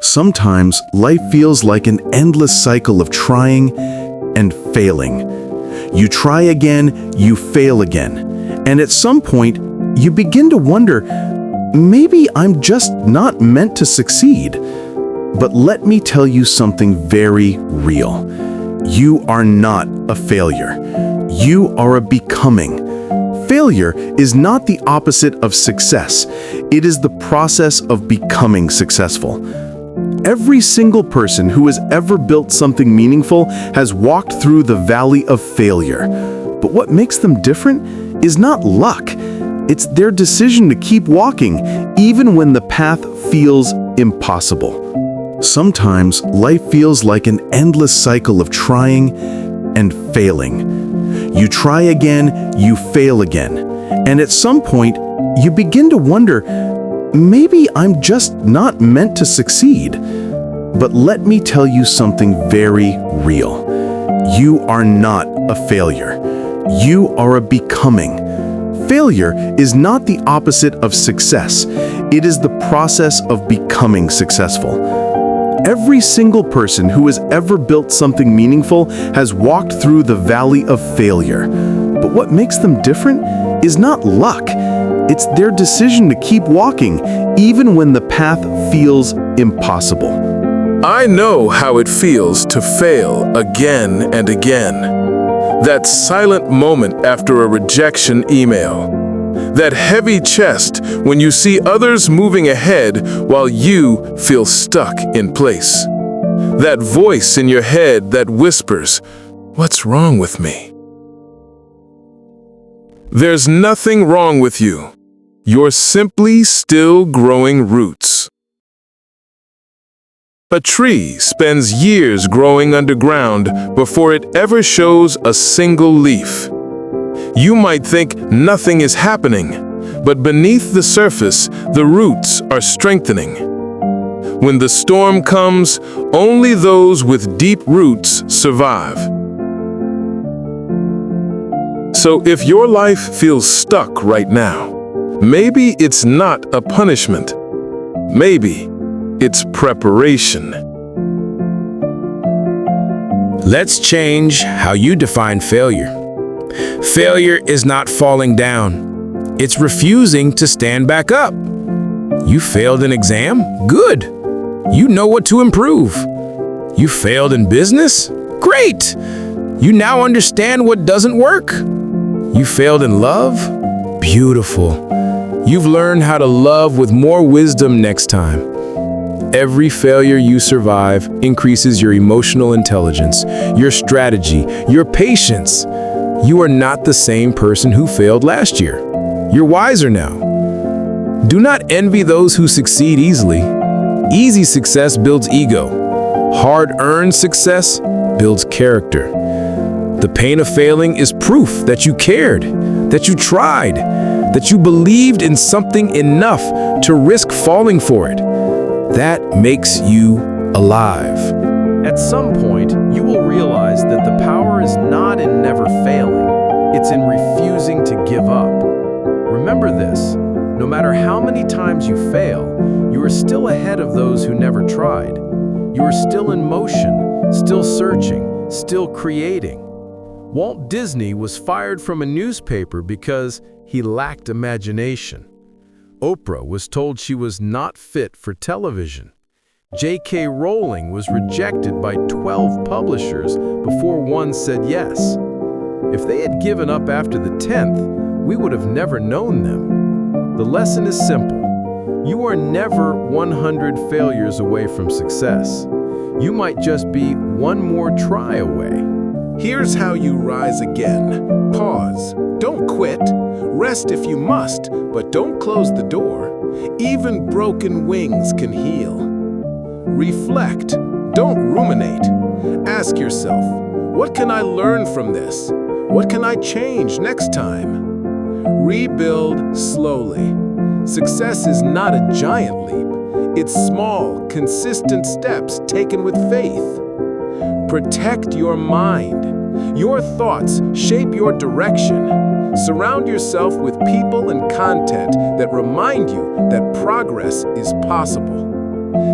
Sometimes life feels like an endless cycle of trying and failing. You try again, you fail again, and at some point, you begin to wonder, maybe I'm just not meant to succeed. But let me tell you something very real. You are not a failure. You are a becoming. Failure is not the opposite of success. It is the process of becoming successful. Every single person who has ever built something meaningful has walked through the valley of failure. But what makes them different is not luck. It's their decision to keep walking, even when the path feels impossible. Sometimes life feels like an endless cycle of trying and failing. You try again, you fail again, and at some point, you begin to wonder, maybe I'm just not meant to succeed. But let me tell you something very real. You are not a failure. You are a becoming. Failure is not the opposite of success. It is the process of becoming successful. Every single person who has ever built something meaningful has walked through the valley of failure. But what makes them different is not luck. It's their decision to keep walking, even when the path feels impossible. I know how it feels to fail again and again. That silent moment after a rejection email. That heavy chest when you see others moving ahead while you feel stuck in place. That voice in your head that whispers, "What's wrong with me?" There's nothing wrong with you. You're simply still growing roots. A tree spends years growing underground before it ever shows a single leaf. You might think nothing is happening, but beneath the surface, the roots are strengthening. When the storm comes, only those with deep roots survive. So if your life feels stuck right now, maybe it's not a punishment. Maybe it's preparation. Let's change how you define failure. Failure is not falling down. It's refusing to stand back up. You failed an exam? Good. You know what to improve. You failed in business? Great. You now understand what doesn't work. You failed in love? Beautiful. You've learned how to love with more wisdom next time. Every failure you survive increases your emotional intelligence, your strategy, your patience. You are not the same person who failed last year. You're wiser now. Do not envy those who succeed easily. Easy success builds ego. Hard-earned success builds character. The pain of failing is proof that you cared, that you tried, that you believed in something enough to risk falling for it. That makes you alive. At some point, you will realize that the power is not in never failing. It's in refusing to give up. Remember this, no matter how many times you fail, you are still ahead of those who never tried. You are still in motion, still searching, still creating. Walt Disney was fired from a newspaper because he lacked imagination. Oprah was told she was not fit for television. J.K. Rowling was rejected by 12 publishers before one said yes. If they had given up after the 10th, we would have never known them. The lesson is simple. You are never 100 failures away from success. You might just be one more try away. Here's how you rise again. Pause. Don't quit. Rest if you must, but don't close the door. Even broken wings can heal. Reflect. Don't ruminate. Ask yourself, what can I learn from this? What can I change next time? Rebuild slowly. Success is not a giant leap. It's small, consistent steps taken with faith. Protect your mind. Your thoughts shape your direction. Surround yourself with people and content that remind you that progress is possible.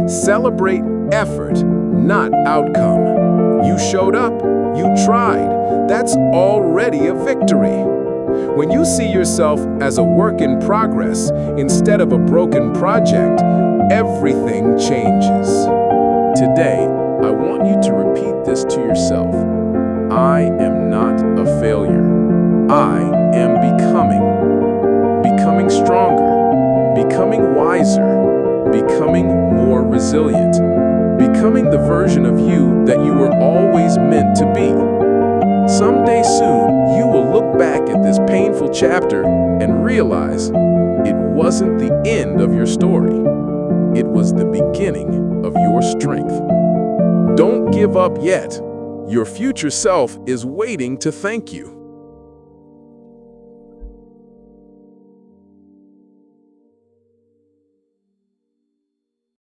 Celebrate effort, not outcome. You showed up, you tried. That's already a victory. When you see yourself as a work in progress instead of a broken project, everything changes. Today, I want you to repeat this to yourself. I am not a failure. I am becoming stronger, becoming wiser, becoming more resilient, becoming the version of you that you were always meant to be. Someday soon, you will look back at this painful chapter and realize it wasn't the end of your story. It was the beginning of your strength. Don't give up yet. Your future self is waiting to thank you.